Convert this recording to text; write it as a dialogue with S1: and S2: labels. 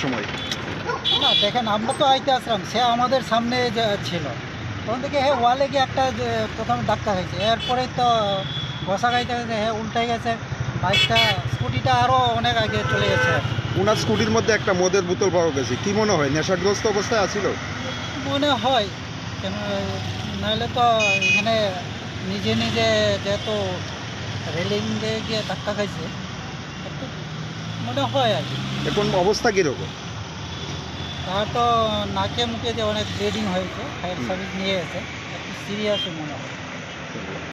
S1: সময়?
S2: না দেখেন, আমরা তো আইতে আসলাম, সে আমাদের সামনে যে ছিল, তখন থেকে হ্যাঁ ওয়ালে গিয়ে একটা যে প্রথমে ধাক্কা খাইছে, এরপরেই তো ঘষা খাইতে খাইতে হ্যাঁ উল্টে গেছে বাইকটা, স্কুটিটা আরও অনেক আগে চলে গেছে আর কি।
S1: ওনার স্কুটির মধ্যে একটা মদের বোতল পাওয়া গেছে, কি মনে হয় নেশাগ্রস্ত অবস্থায় আছিল?
S2: মনে হয়, কেন নাহলে তো এখানে নিজে নিজে যেহেতু রেলিং দিয়ে গিয়ে ধাক্কা খাইছে, একটু মনে হয় আর কি।
S1: এখন অবস্থা কীরকম?
S2: তার তো নাকে মুখে যে অনেক ব্লিডিং হয়েছে, ফায়ার সার্ভিস নিয়ে গেছে, একটু সিরিয়াসই মনে হয়।